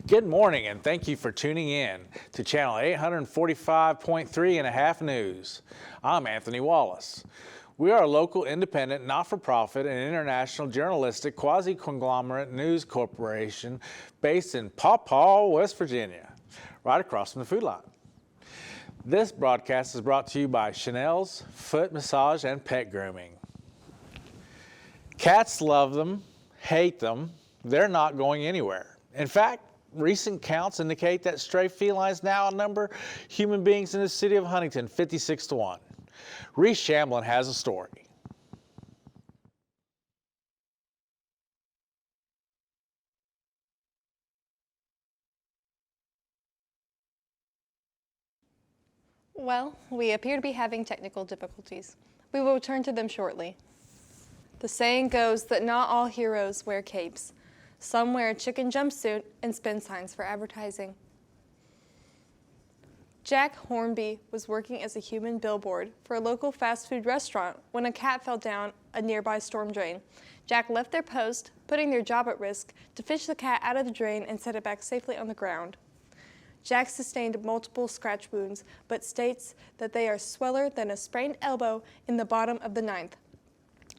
Good morning, and thank you for tuning in to Channel 845.3 and a half News. I'm Anthony Wallace. We are a local, independent, not-for-profit, and international journalistic quasi-conglomerate news corporation based in Paw Paw, West Virginia, right across from the Food Line. This broadcast is brought to you by Chanel's Foot Massage and Pet Grooming. Cats love them, hate them, they're not going anywhere. In fact, recent counts indicate that stray felines now outnumber human beings in the city of Huntington 56-1. Reese Shamblin has a story. Well, we appear to be having technical difficulties. We will return to them shortly. The saying goes that not all heroes wear capes. Some wear a chicken jumpsuit and spin signs for advertising. Jack Hornby was working as a human billboard for a local fast food restaurant when a cat fell down a nearby storm drain. Jack left their post, putting their job at risk, to fish the cat out of the drain and set it back safely on the ground. Jack sustained multiple scratch wounds, but states that they are sweller than a sprained elbow in the bottom of the ninth.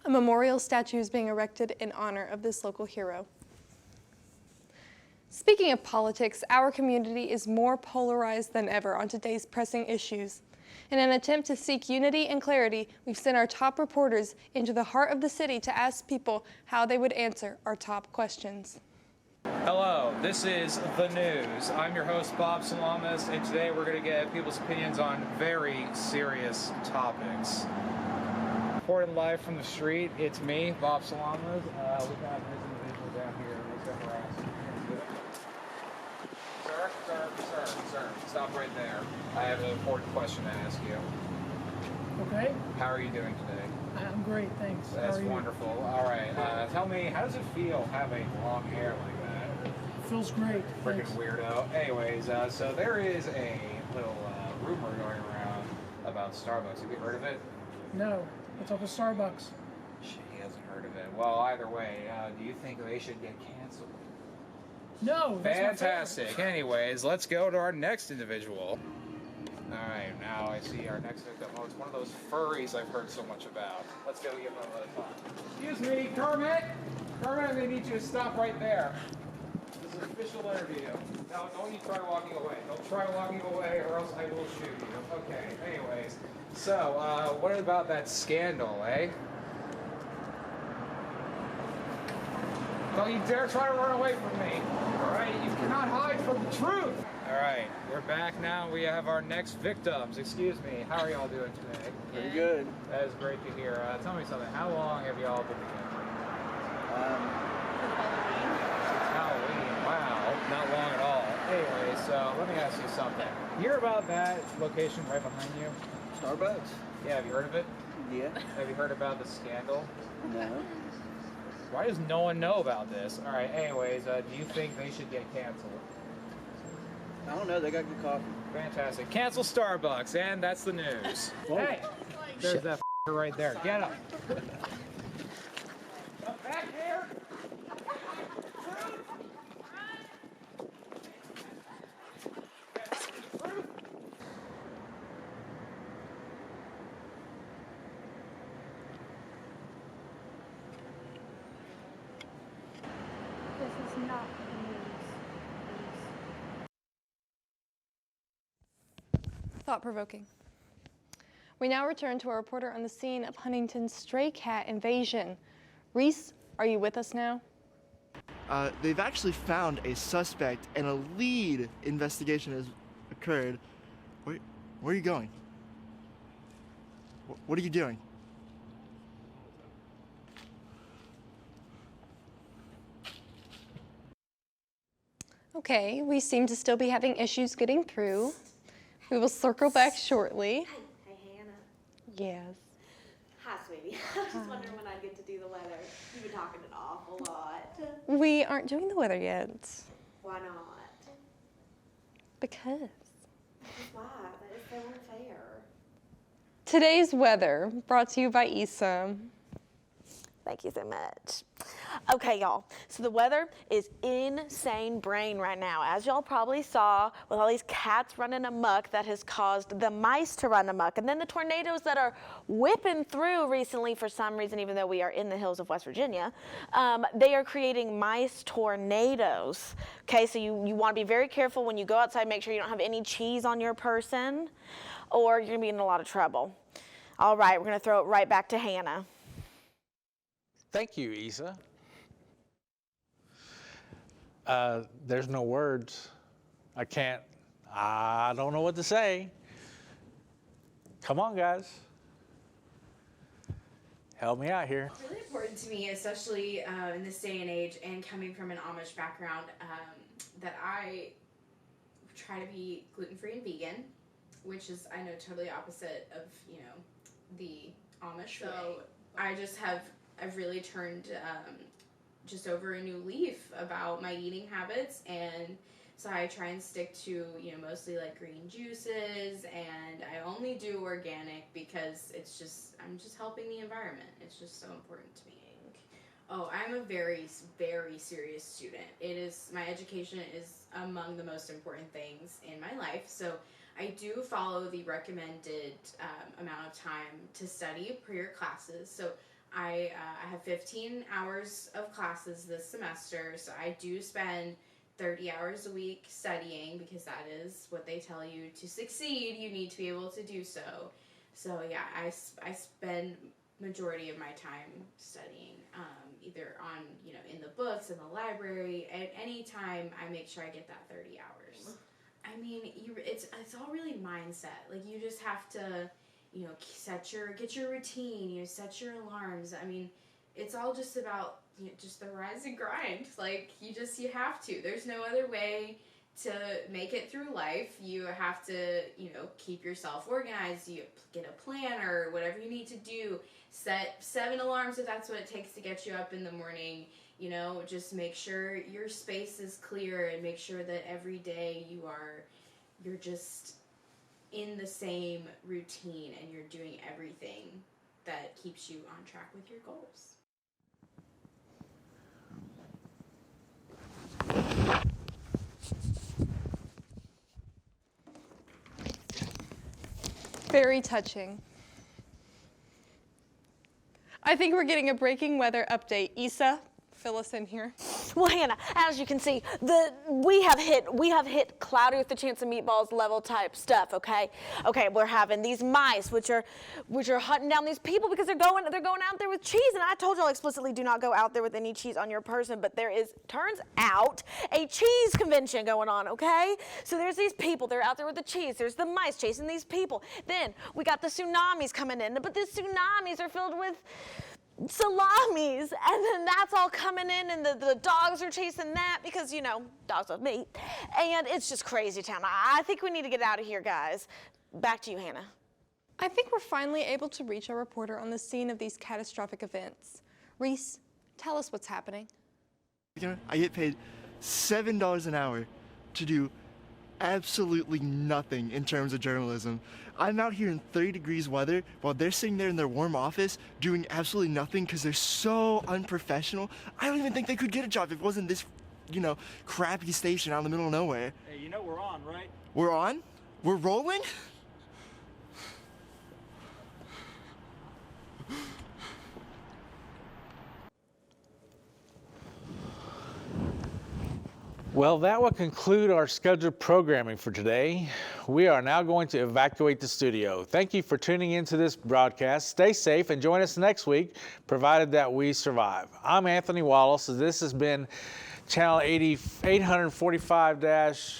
A memorial statue is being erected in honor of this local hero. Speaking of politics, our community is more polarized than ever on today's pressing issues. In an attempt to seek unity and clarity, we've sent our top reporters into the heart of the city to ask people how they would answer our top questions. Hello, this is The News. I'm your host, Bob Salamis, and today we're going to get people's opinions on very serious topics. Reporting live from the street, it's me, Bob Salamis. We got this individual down here. Sir, stop right there. I have an important question to ask you. Okay. How are you doing today? I'm great, thanks. That's wonderful. All right, tell me, how does it feel having long hair like that? It feels great. Freaking weirdo. Anyways, so there is a little rumor going around about Starbucks. Have you heard of it? No. What's up with Starbucks? She hasn't heard of it. Well, either way, do you think they should get canceled? No. Fantastic. Anyways, let's go to our next individual. All right, now I see our next victim. Oh, it's one of those furries I've heard so much about. Let's go give him a little talk. Excuse me, Kermit. Kermit, I'm going to need you to stop right there. This is an official interview. Now, don't you try walking away. Don't try walking away or else I will shoot you. Okay, anyways. So, what about that scandal, eh? Don't you dare try to run away from me. All right, you cannot hide from the truth. All right, we're back now. We have our next victims. Excuse me, how are y'all doing today? Pretty good. That is great to hear. Tell me something. How long have y'all been together? Halloween. Wow, not long at all. Anyway, so let me ask you something. You hear about that location right behind you? Starbucks? Yeah, have you heard of it? Yeah. Have you heard about the scandal? No. Why does no one know about this? All right, anyways, do you think they should get canceled? I don't know. They got good coffee. Fantastic. Cancel Starbucks, and that's the news. Hey, there's that right there. Get up. Up back here. This is not the news. Thought-provoking. We now return to our reporter on the scene of Huntington's stray cat invasion. Reese, are you with us now? They've actually found a suspect and a lead investigation has occurred. Where are you going? What are you doing? Okay, we seem to still be having issues getting through. We will circle back shortly. Hey, Hannah. Yes. Hi, sweetie. I was just wondering when I'd get to do the weather. You've been talking an awful lot. We aren't doing the weather yet. Why not? Because. Why? That is so unfair. Today's weather brought to you by Issa. Thank you so much. Okay, y'all. So the weather is insane brain right now. As y'all probably saw, with all these cats running amok, that has caused the mice to run amok. And then the tornadoes that are whipping through recently for some reason, even though we are in the hills of West Virginia, they are creating mice tornadoes. Okay, so you want to be very careful when you go outside. Make sure you don't have any cheese on your person, or you're going to be in a lot of trouble. All right, we're going to throw it right back to Hannah. Thank you, Issa. There's no words. I don't know what to say. Come on, guys. Help me out here. It's really important to me, especially in this day and age, and coming from an Amish background, that I try to be gluten-free and vegan, which is, I know, totally opposite of, the Amish way. I've really turned just over a new leaf about my eating habits, and so I try and stick to, mostly like green juices, and I only do organic because I'm just helping the environment. It's just so important to me. Oh, I'm a very, very serious student. My education is among the most important things in my life, so I do follow the recommended amount of time to study per your classes. So I have 15 hours of classes this semester, so I do spend 30 hours a week studying, because that is what they tell you to succeed. You need to be able to do so. So yeah, I spend majority of my time studying, either on, in the books, in the library, at any time I make sure I get that 30 hours. I mean, it's all really mindset. Like, you just have to, get your routine, set your alarms. I mean, it's all just about, just the rise and grind. Like, you have to. There's no other way to make it through life. You have to, keep yourself organized. You get a planner, whatever you need to do. Set 7 alarms if that's what it takes to get you up in the morning. Just make sure your space is clear, and make sure that every day you're just in the same routine, and you're doing everything that keeps you on track with your goals. Very touching. I think we're getting a breaking weather update. Issa, fill us in here. Well, Hannah, as you can see, we have hit cloudy with a chance of meatballs level type stuff. Okay, we're having these mice, which are hunting down these people because they're going out there with cheese. And I told y'all explicitly, do not go out there with any cheese on your person. But there is, turns out, a cheese convention going on. Okay, so there's these people. They're out there with the cheese. There's the mice chasing these people. Then we got the tsunamis coming in, but the tsunamis are filled with salamis, and then that's all coming in, and the dogs are chasing that because, dogs love meat, and it's just crazy town. I think we need to get out of here, guys. Back to you, Hannah. I think we're finally able to reach our reporter on the scene of these catastrophic events. Reese, tell us what's happening. I get paid $7 an hour to do absolutely nothing in terms of journalism. I'm out here in 30 degrees weather while they're sitting there in their warm office doing absolutely nothing because they're so unprofessional. I don't even think they could get a job if it wasn't this, crappy station out in the middle of nowhere. Hey, we're on, right? We're on? We're rolling? Well, that will conclude our scheduled programming for today. We are now going to evacuate the studio. Thank you for tuning into this broadcast. Stay safe and join us next week, provided that we survive. I'm Anthony Wallace. This has been Channel 845-